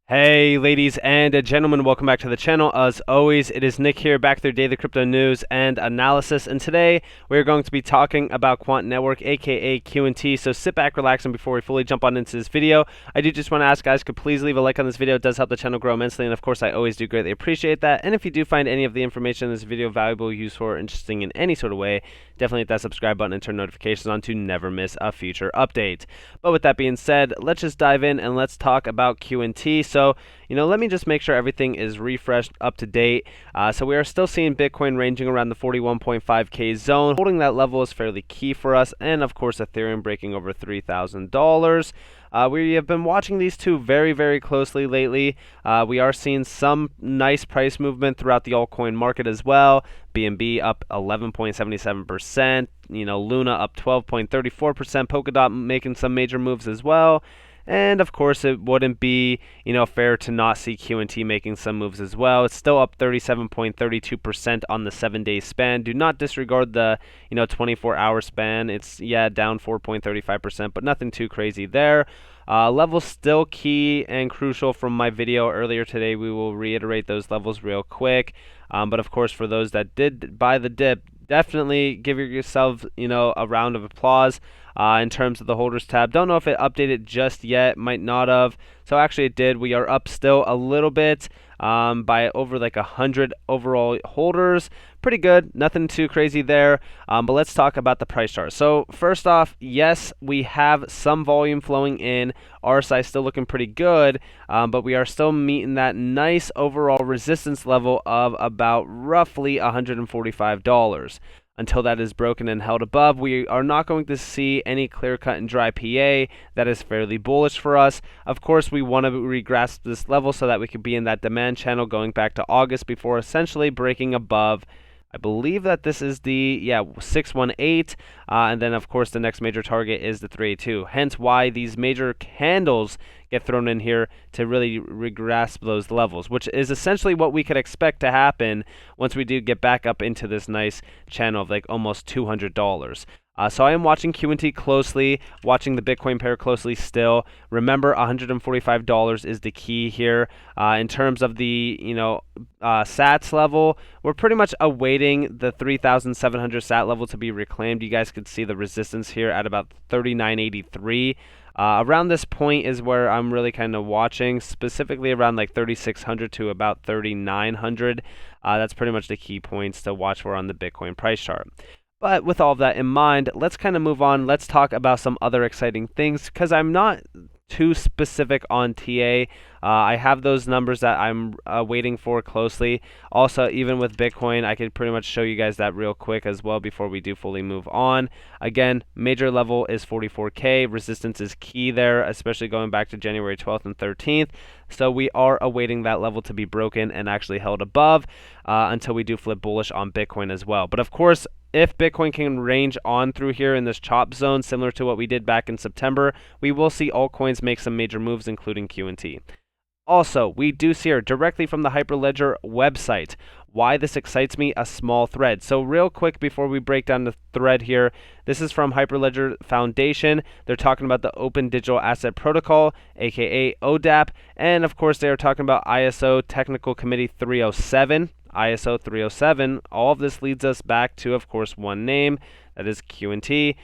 Hey ladies and gentlemen, welcome back to the channel. As always, it is Nick here, back with your daily crypto news and analysis, and today we're going to be talking about Quant Network, aka QNT. So sit back, relax, and before we fully jump on into this video, I do just want to ask guys, could please leave a like on this video. It does help the channel grow immensely, and of course I always do greatly appreciate that. And if you do find any of the information in this video valuable, useful, or interesting in any sort of way, definitely hit that subscribe button and turn notifications on to never miss a future update. But with that being said, let's just dive in and let's talk about QNT. So, let me just make sure everything is refreshed up to date. So we are still seeing Bitcoin ranging around the 41.5K zone. Holding that level is fairly key for us. And of course, Ethereum breaking over $3,000. We have been watching these two very, very closely lately. We are seeing some nice price movement throughout the altcoin market as well. BNB up 11.77%. Luna up 12.34%. Polkadot making some major moves as well. And of course, it wouldn't be, fair to not see QNT making some moves as well. It's still up 37.32% on the 7-day span. Do not disregard the, 24-hour span. It's, down 4.35%, but nothing too crazy there. Levels still key and crucial from my video earlier today. We will reiterate those levels real quick. But of course, for those that did buy the dip, definitely give yourself, a round of applause. In terms of the holders tab, don't know if it updated just yet, might not have. So actually it did. We are up still a little bit by over like 100 overall holders. Pretty good, nothing too crazy there. But let's talk about the price chart. So first off, yes, we have some volume flowing in. RSI still looking pretty good, but we are still meeting that nice overall resistance level of about roughly $145. Until that is broken and held above, we are not going to see any clear-cut and dry PA. That is fairly bullish for us. Of course, we want to regrasp this level so that we could be in that demand channel going back to August before essentially breaking above. I believe that this is the 618, and then of course the next major target is the 382. Hence why these major candles get thrown in here to really regrasp those levels, which is essentially what we could expect to happen once we do get back up into this nice channel of like almost $200. So I am watching QNT closely, watching the Bitcoin pair closely still. Remember, $145 is the key here. In terms of the sats level, we're pretty much awaiting the 3,700 sat level to be reclaimed. You guys could see the resistance here at about 3983. Around this point is where I'm really kind of watching, specifically around like 3,600 to about 3,900. That's pretty much the key points to watch for on the Bitcoin price chart. But with all of that in mind, let's kind of move on. Let's talk about some other exciting things because I'm not too specific on TA. I have those numbers that I'm waiting for closely. Also, even with Bitcoin, I could pretty much show you guys that real quick as well before we do fully move on. Again, major level is 44K. Resistance is key there, especially going back to January 12th and 13th. So we are awaiting that level to be broken and actually held above until we do flip bullish on Bitcoin as well. But of course, if Bitcoin can range on through here in this chop zone, similar to what we did back in September, we will see altcoins make some major moves, including QNT. Also, we do see here directly from the Hyperledger website. Why this excites me, a small thread. So real quick before we break down the thread here, this is from Hyperledger Foundation. They're talking about the Open Digital Asset Protocol, aka ODAP, and of course they are talking about ISO Technical Committee 307. ISO 307. All of this leads us back to, of course, one name, that is QNT.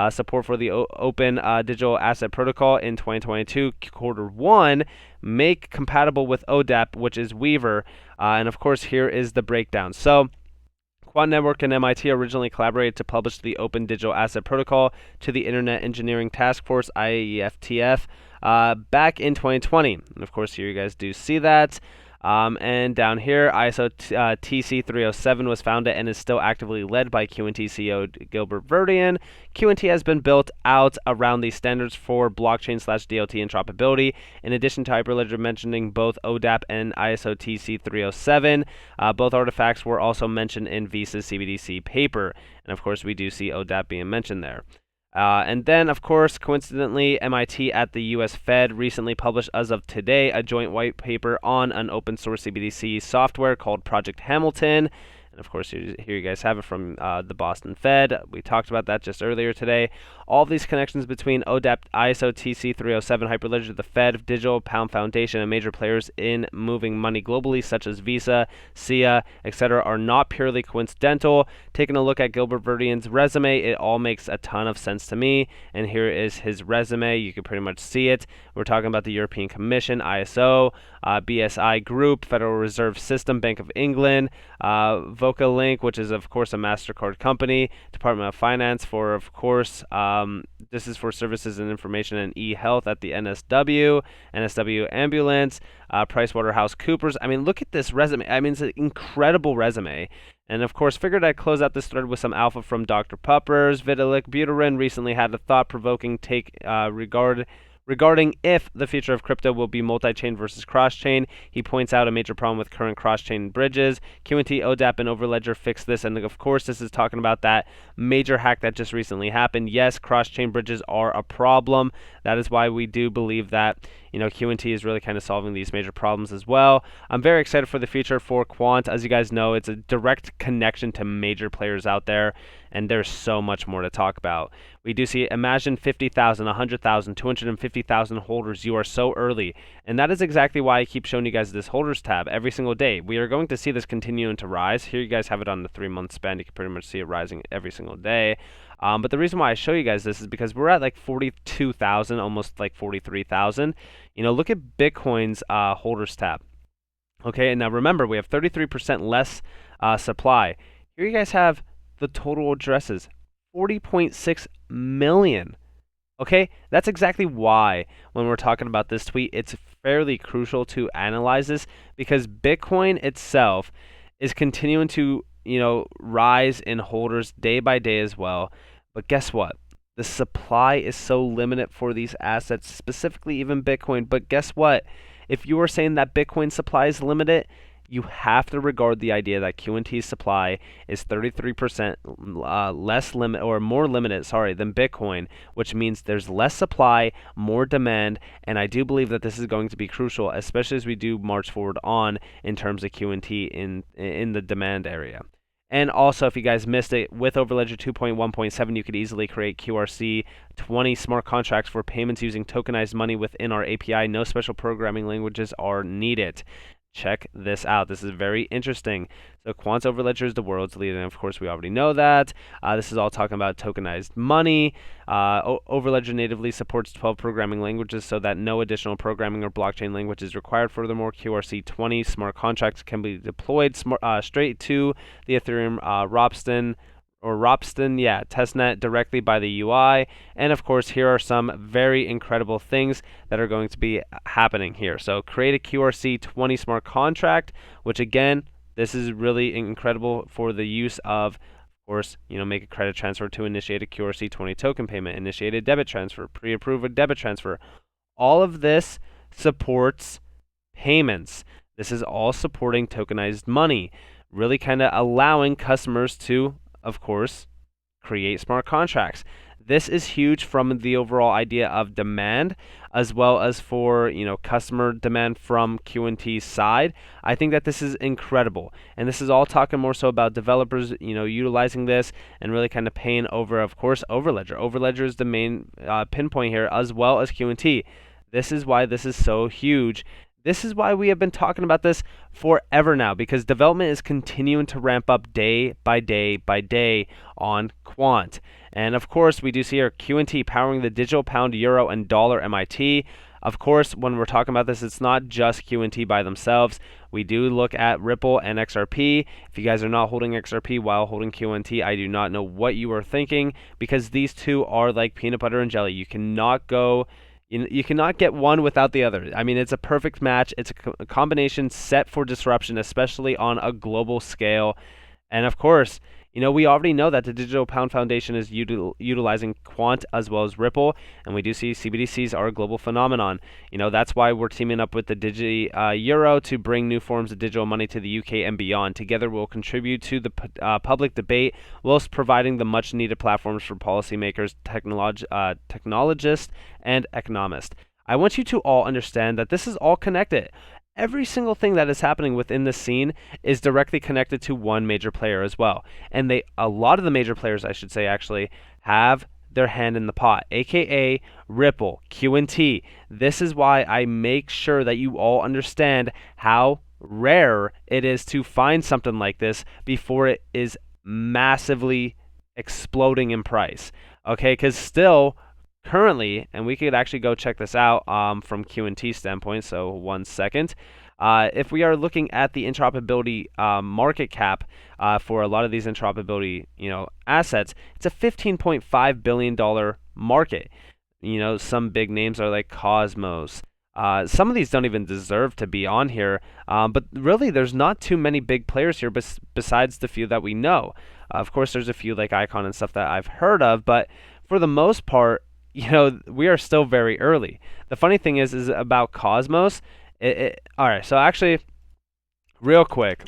Support for the Open Digital Asset Protocol in 2022 Q1 make compatible with ODAP, which is Weaver. And of course, here is the breakdown. So, Quant Network and MIT originally collaborated to publish the Open Digital Asset Protocol to the Internet Engineering Task Force, IETF, back in 2020. And of course, here you guys do see that. And down here, ISO TC 307 was founded and is still actively led by QNT CEO Gilbert Verdian. QNT has been built out around these standards for blockchain/DLT interoperability. In addition to Hyperledger mentioning both ODAP and ISO TC 307, both artifacts were also mentioned in Visa's CBDC paper. And of course, we do see ODAP being mentioned there. And then, of course, coincidentally, MIT at the US Fed recently published, as of today, a joint white paper on an open source CBDC software called Project Hamilton. And of course, here you guys have it from the Boston Fed. We talked about that just earlier today. All of these connections between ODAP, ISO, TC 307, Hyperledger, the Fed, Digital Pound Foundation, and major players in moving money globally, such as Visa, SIA, etc., are not purely coincidental. Taking a look at Gilbert Verdian's resume, it all makes a ton of sense to me. And here is his resume. You can pretty much see it. We're talking about the European Commission, ISO, BSI Group, Federal Reserve System, Bank of England, VocaLink, which is of course a Mastercard company, Department of Finance for, of course, this is for services and information and e-health at the NSW Ambulance, PricewaterhouseCoopers. I mean, look at this resume. I mean, it's an incredible resume. And of course, figured I'd close out this thread with some alpha from Dr. Puppers. Vitalik Buterin recently had a thought-provoking take regarding if the future of crypto will be multi-chain versus cross-chain. He points out a major problem with current cross-chain bridges. QNT, ODAP, and Overledger fix this, and of course this is talking about that major hack that just recently happened. Yes, cross-chain bridges are a problem. That is why we do believe that QNT is really kind of solving these major problems as well. I'm very excited for the future for Quant. As you guys know, it's a direct connection to major players out there, and there's so much more to talk about. We do see, imagine 50,000, 100,000, 250,000 holders. You are so early. And that is exactly why I keep showing you guys this holders tab every single day. We are going to see this continuing to rise. Here you guys have it on the 3-month span. You can pretty much see it rising every single day. But the reason why I show you guys this is because we're at like 42,000, almost like 43,000. Look at Bitcoin's holders tab. Okay, and now remember, we have 33% less supply. Here you guys have the total addresses, 40.6 million. Okay, that's exactly why when we're talking about this tweet, it's fairly crucial to analyze this, because Bitcoin itself is continuing to rise in holders day by day as well. But guess what? The supply is so limited for these assets, specifically even Bitcoin. But guess what? If you are saying that Bitcoin supply is limited, you have to regard the idea that QNT's supply is 33% less limit or more limited, than Bitcoin, which means there's less supply, more demand, and I do believe that this is going to be crucial, especially as we do march forward on in terms of QNT in the demand area. And also, if you guys missed it, with Overledger 2.1.7, you could easily create QRC20 smart contracts for payments using tokenized money within our API. No special programming languages are needed. Check this out. This is very interesting. So Quant Overledger is the world's leader, and of course we already know that. This is all talking about tokenized money. Overledger natively supports 12 programming languages so that no additional programming or blockchain language is required. Furthermore, QRC20 smart contracts can be deployed straight to the Ethereum Ropsten testnet directly by the UI. And of course, here are some very incredible things that are going to be happening here. So create a QRC20 smart contract, which again, this is really incredible for the use of course, make a credit transfer to initiate a QRC20 token payment, initiate a debit transfer, pre-approve a debit transfer. All of this supports payments. This is all supporting tokenized money, really kind of allowing customers to, of course, create smart contracts. This is huge from the overall idea of demand, as well as for customer demand from QNT's side. I think that this is incredible, and this is all talking more so about developers utilizing this and really kind of paying over, of course, Overledger. Overledger is the main pinpoint here, as well as QNT. This is why this is so huge. This is why we have been talking about this forever now, because development is continuing to ramp up day by day by day on Quant. And of course, we do see our QNT powering the digital pound, euro, and dollar MIT. Of course, when we're talking about this, it's not just QNT by themselves. We do look at Ripple and XRP. If you guys are not holding XRP while holding QNT, I do not know what you are thinking, because these two are like peanut butter and jelly. You cannot get one without the other. I mean, it's a perfect match. It's a combination set for disruption, especially on a global scale. And of course, we already know that the Digital Pound Foundation is utilizing Quant as well as Ripple, and we do see CBDCs are a global phenomenon. That's why we're teaming up with the Digi Euro to bring new forms of digital money to the UK and beyond. Together, we'll contribute to the public debate, whilst providing the much-needed platforms for policymakers, technologists, and economists. I want you to all understand that this is all connected. every single thing that is happening within the scene is directly connected to one major player as well. And a lot of the major players, I should say, actually have their hand in the pot, aka Ripple, QNT. This is why I make sure that you all understand how rare it is to find something like this before it is massively exploding in price. Okay, because still currently, and we could actually go check this out from QNT standpoint. So 1 second. If we are looking at the interoperability market cap for a lot of these interoperability, assets, it's a $15.5 billion market. Some big names are like Cosmos. Some of these don't even deserve to be on here, but really there's not too many big players here besides the few that we know. Of course, there's a few like Icon and stuff that I've heard of, but for the most part, we are still very early. The funny thing is about Cosmos. All right, so actually, real quick,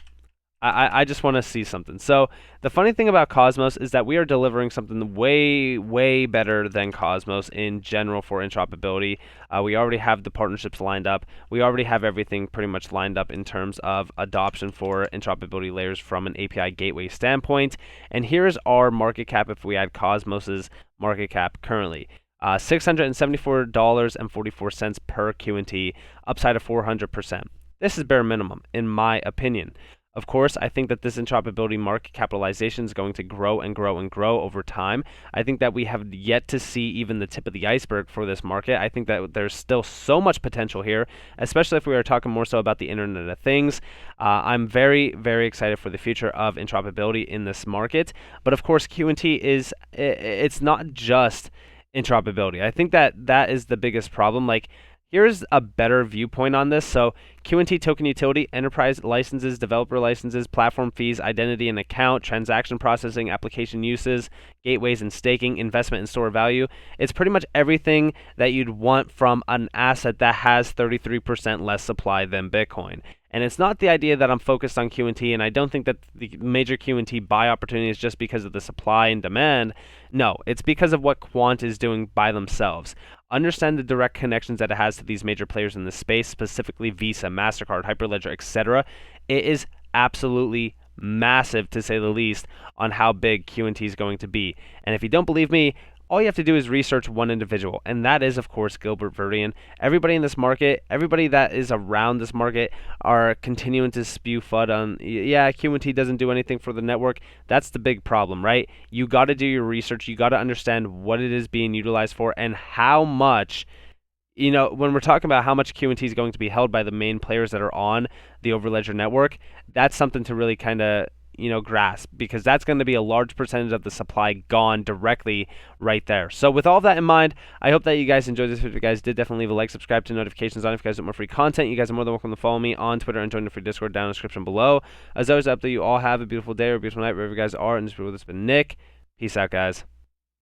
I just want to see something. So the funny thing about Cosmos is that we are delivering something way, way better than Cosmos in general for interoperability. We already have the partnerships lined up. We already have everything pretty much lined up in terms of adoption for interoperability layers from an API gateway standpoint. And here's our market cap if we add Cosmos's market cap currently. $674.44 per QNT, upside of 400%. This is bare minimum, in my opinion. Of course, I think that this interoperability market capitalization is going to grow and grow and grow over time. I think that we have yet to see even the tip of the iceberg for this market. I think that there's still so much potential here, especially if we are talking more so about the Internet of Things. I'm very, very excited for the future of interoperability in this market. But of course, QNT it's not just interoperability. I think that is the biggest problem. Like, here's a better viewpoint on this. So QNT token utility, enterprise licenses, developer licenses, platform fees, identity and account, transaction processing, application uses, gateways and staking, investment and store value. It's pretty much everything that you'd want from an asset that has 33% less supply than Bitcoin. And it's not the idea that I'm focused on QNT, and I don't think that the major QNT buy opportunity is just because of the supply and demand. No, it's because of what Quant is doing by themselves. Understand the direct connections that it has to these major players in the space, specifically Visa, Mastercard, Hyperledger, etc. It is absolutely massive, to say the least, on how big QNT is going to be. And if you don't believe me, all you have to do is research one individual, and that is, of course, Gilbert Verdian. Everybody in this market, everybody that is around this market are continuing to spew FUD on, yeah, QNT doesn't do anything for the network. That's the big problem, right? You got to do your research. You got to understand what it is being utilized for and how much, when we're talking about how much QNT is going to be held by the main players that are on the Overledger network, that's something to really kind of grasp, because that's going to be a large percentage of the supply gone directly right there. So with all of that in mind, I hope that you guys enjoyed this video. If you guys did, definitely leave a like, subscribe to notifications on if you guys want more free content. You guys are more than welcome to follow me on Twitter and join the free Discord down in the description below. As always, I hope that you all have a beautiful day or a beautiful night wherever you guys are. And this has been Nick. Peace out, guys.